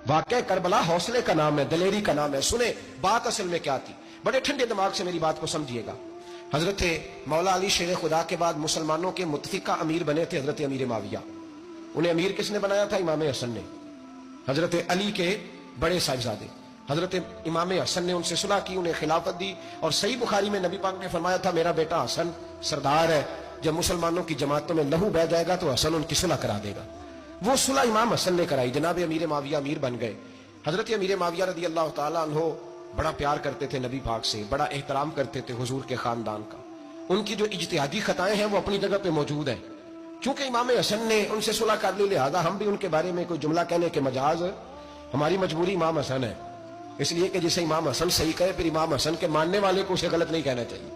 واقعہ کربلا حوصلے کا نام ہے، دلیری کا نام ہے. سنیں بات اصل میں کیا تھی، بڑے ٹھنڈے دماغ سے میری بات کو سمجھیے گا. حضرت مولا علی شیر خدا کے بعد مسلمانوں کے متفقہ امیر بنے تھے حضرت امیر معاویہ. انہیں امیر کس نے بنایا تھا؟ امام حسن نے. حضرت علی کے بڑے صاحبزادے حضرت امام حسن نے ان سے صلح کی، انہیں خلافت دی. اور صحیح بخاری میں نبی پاک نے فرمایا تھا میرا بیٹا حسن سردار ہے، جب مسلمانوں کی جماعتوں میں لہو بہہ جائے گا تو حسن ان کی صلح کرا دے گا. وہ صلح امام حسن نے کرائی، جناب امیر معاویہ امیر بن گئے. حضرت امیر معاویہ رضی اللہ تعالیٰ عنہ بڑا پیار کرتے تھے نبی پاک سے، بڑا احترام کرتے تھے حضور کے خاندان کا. ان کی جو اجتہادی خطائیں ہیں وہ اپنی جگہ پہ موجود ہیں. چونکہ امام حسن نے ان سے صلح کر لی، لہذا ہم بھی ان کے بارے میں کوئی جملہ کہنے کے مجاز، ہماری مجبوری امام حسن ہے. اس لیے کہ جسے امام حسن صحیح کہے پھر امام حسن کے ماننے والے کو اسے غلط نہیں کہنا چاہیے.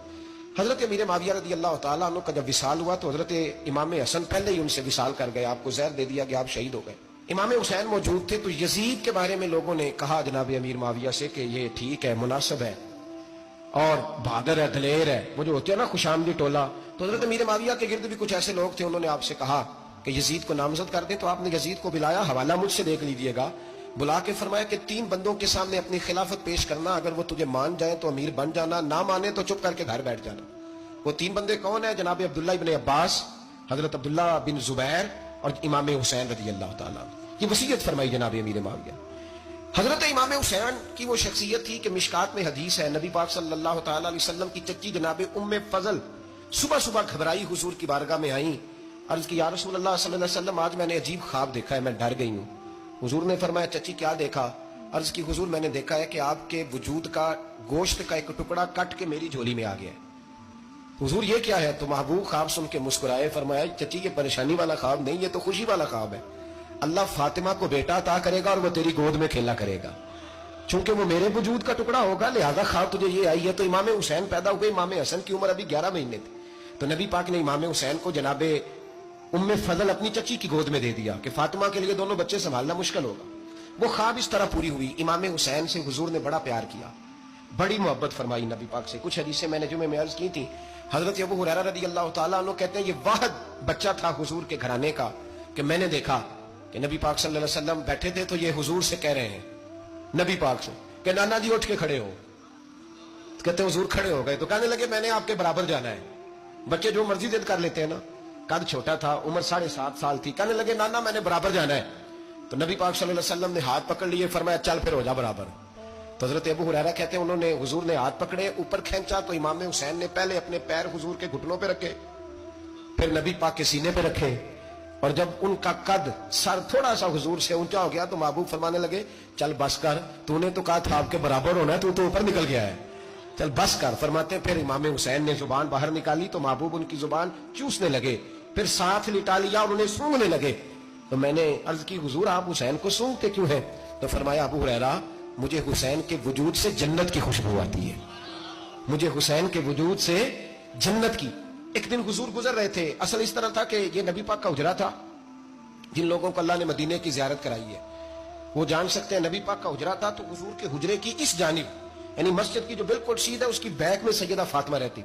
حضرت امیر معاویہ رضی اللہ تعالیٰ عنہ کا جب وصال ہوا تو حضرت امام حسن پہلے ہی ان سے وصال کر گئے، آپ کو زہر دے دیا کہ آپ شہید ہو گئے. امام حسین موجود تھے تو یزید کے بارے میں لوگوں نے کہا جناب امیر معاویہ سے کہ یہ ٹھیک ہے، مناسب ہے اور بہادر ہے، دلیر ہے، وہ جو ہوتے ہیں نا خوش آمدی ٹولہ. تو حضرت امیر معاویہ کے گرد بھی کچھ ایسے لوگ تھے، انہوں نے آپ سے کہا کہ یزید کو نامزد کر دیں. تو آپ نے یزید کو بلایا، حوالہ مجھ سے دیکھ لیجئے گا. بلا کے فرمایا کہ 3 بندوں کے سامنے اپنی خلافت پیش کرنا، اگر وہ تجھے مان جائیں تو امیر بن جانا، نہ مانے تو چپ کر کے گھر بیٹھ جانا. وہ 3 بندے کون ہیں؟ جناب عبداللہ ابن عباس، حضرت عبداللہ بن زبیر اور امام حسین رضی اللہ تعالیٰ. یہ وصیت فرمائی جناب امیر معاویہ. حضرت امام حسین کی وہ شخصیت تھی کہ مشکات میں حدیث ہے، نبی پاک صلی اللہ تعالیٰ علیہ وسلم کی چچی جناب ام فضل صبح صبح گھبرائی حضور کی بارگاہ میں آئیں، عرض کی یا رسول اللہ صلی اللہ علیہ وسلم آج میں نے عجیب خواب دیکھا ہے، میں ڈر گئی ہوں. حضور نے فرمایا چچی کیا دیکھا؟ عرض کی حضور میں نے دیکھا ہے کہ آپ کے وجود کا گوشت کا ایک ٹکڑا کٹ کے میری جھولی میں آ گیا ہے. حضور یہ کیا ہے؟ تو محبوب خواب سن کے مسکرائے، فرمایا چچی یہ پریشانی والا خواب نہیں، یہ تو خوشی والا خواب ہے. اللہ فاطمہ کو بیٹا عطا کرے گا اور وہ تیری گود میں کھیلا کرے گا. چونکہ وہ میرے وجود کا ٹکڑا ہوگا لہذا خواب تجھے یہ آئی ہے. تو امام حسین پیدا ہوئے، امام حسن کی عمر ابھی 11 مہینے تھی. تو نبی پاک نے امام حسین کو جناب ام فضل اپنی چچی کی گود میں دے دیا کہ فاطمہ کے لیے دونوں بچے سنبھالنا مشکل ہوگا. وہ خواب اس طرح پوری ہوئی. امام حسین سے حضور نے بڑا پیار کیا، بڑی محبت فرمائی نبی پاک سے. کچھ حدیثیں میں نے جمعے میں عرض کی تھی. حضرت ابو ہریرہ رضی اللہ تعالیٰ عنہ کہتے ہیں یہ واحد بچہ تھا حضور کے گھرانے کا کہ میں نے دیکھا کہ نبی پاک صلی اللہ علیہ وسلم بیٹھے تھے تو یہ حضور سے کہہ رہے ہیں، نبی پاک سے کہ نانا جی اٹھ کے کھڑے ہو. کہتے ہیں حضور کھڑے ہو گئے تو کہنے لگے میں نے آپ کے برابر جانا ہے. بچے جو مرضی ضد کر لیتے ہیں نا، قد چھوٹا تھا، عمر 7.5 سال تھی، کہنے لگے نانا میں نے برابر جانا ہے. تو نبی پاک صلی اللہ علیہ وسلم نے ہاتھ پکڑ لیے، فرمایا چل پھر ہو جا برابر. تو حضرت ابو ہریرہ کہتے ہیں انہوں نے حضور نے ہاتھ پکڑے، اوپر کھینچا تو امام حسین نے پہلے اپنے پیر حضور کے گھٹنوں پہ رکھے، پھر نبی پاک کے سینے پہ رکھے، اور جب ان کا قد سر تھوڑا سا حضور سے اونچا ہو گیا تو محبوب فرمانے لگے چل بس کر، تو نے تو کہا تھا آپ کے برابر ہونا ہے، تو اوپر نکل گیا ہے، چل بس کر. فرماتے ہیں پھر امام حسین نے زبان باہر نکالی تو محبوب ان کی زبان چوسنے لگے، پھر ساتھ لٹا لیا اور انہیں سونگنے لگے. تو میں نے عرض کی حضور آپ حسین کو سونگتے کیوں ہیں؟ تو فرمایا ابو ہریرہ مجھے حسین کے وجود سے جنت کی خوشبو آتی ہے، مجھے حسین کے وجود سے جنت کی. ایک دن حضور گزر رہے تھے، اصل اس طرح تھا کہ یہ نبی پاک کا حجرہ تھا. جن لوگوں کو اللہ نے مدینے کی زیارت کرائی ہے وہ جان سکتے ہیں نبی پاک کا حجرہ تھا. تو حضور کے حجرے کی اس جانب یعنی مسجد کی جو بالکل سیدھ ہے اس کی بیک میں سیدہ فاطمہ رہتی.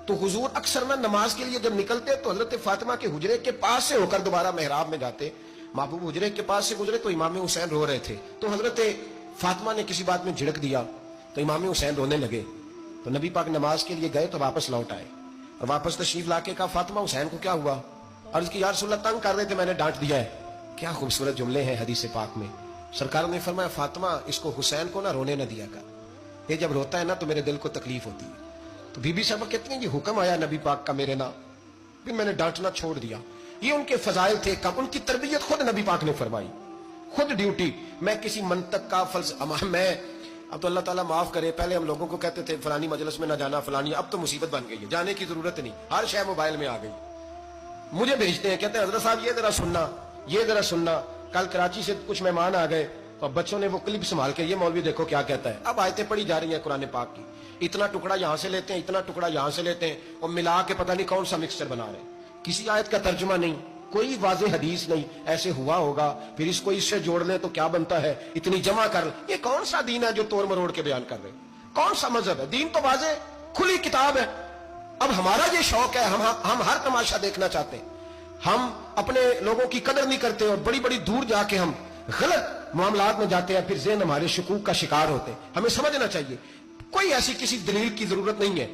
تو حضور اکثر نہ نماز کے لیے جب نکلتے تو حضرت فاطمہ کے حجرے کے پاس سے ہو کر دوبارہ محراب میں جاتے. محبوب حجرے کے پاس سے گزرے تو امام حسین رو رہے تھے. تو حضرت فاطمہ نے کسی بات میں جھڑک دیا تو امام حسین رونے لگے. تو نبی پاک نماز کے لیے گئے تو واپس لوٹ آئے اور واپس تشریف لا کے کہا فاطمہ حسین کو کیا ہوا؟ عرض کی یا رسول اللہ تنگ کر رہے تھے میں نے ڈانٹ دیا ہے. کیا خوبصورت جملے ہیں حدیث پاک میں. سرکار نے فرمایا فاطمہ اس کو حسین کو نہ رونے نہ دیا کر، یہ جب روتا ہے نا تو میرے دل کو تکلیف ہوتی ہے. تو بی بی صاحبہ کہتی ہیں یہ حکم آیا نبی پاک کا میرے نام، پھر میں نے ڈانٹنا چھوڑ دیا. یہ ان کے فضائل تھے. کم ان کی تربیت خود نبی پاک نے فرمائی، خود ڈیوٹی. میں کسی منطق کا میں اب تو اللہ تعالیٰ معاف کرے، پہلے ہم لوگوں کو کہتے تھے فلانی مجلس میں نہ جانا فلانی، اب تو مصیبت بن گئی ہے، جانے کی ضرورت نہیں، ہر شے موبائل میں آ گئی. مجھے بھیجتے ہیں کہتے ہیں حضرت صاحب یہ ذرا سننا، یہ ذرا سننا. کل کراچی سے کچھ مہمان آ گئے تو اب بچوں نے وہ کلپ سنبھال کے یہ مولوی دیکھو کیا کہتا ہے. اب آیتیں پڑھی جا رہی ہیں قرآن پاک کی، اتنا ٹکڑا یہاں سے لیتے ہیں، اتنا ٹکڑا یہاں سے لیتے ہیں اور ملا کے پتہ نہیں کون سا مکسچر بنا رہے ہیں. کسی آیت کا ترجمہ نہیں، کوئی واضح حدیث نہیں، ایسے ہوا ہوگا پھر اس کو اس سے جوڑ لیں تو کیا بنتا ہے، اتنی جمع کر. یہ کون سا دین ہے جو توڑ مروڑ کے بیان کر رہے ہیں؟ کون سا مذہب ہے؟ دین تو واضح کھلی کتاب ہے. اب ہمارا یہ شوق ہے، ہم ہر تماشا دیکھنا چاہتے ہیں، ہم اپنے لوگوں کی قدر نہیں کرتے اور بڑی بڑی دور جا کے ہم غلط معاملات میں جاتے ہیں، پھر ذہن ہمارے شکوک کا شکار ہوتے ہیں. ہمیں سمجھنا چاہیے کوئی ایسی کسی دلیل کی ضرورت نہیں ہے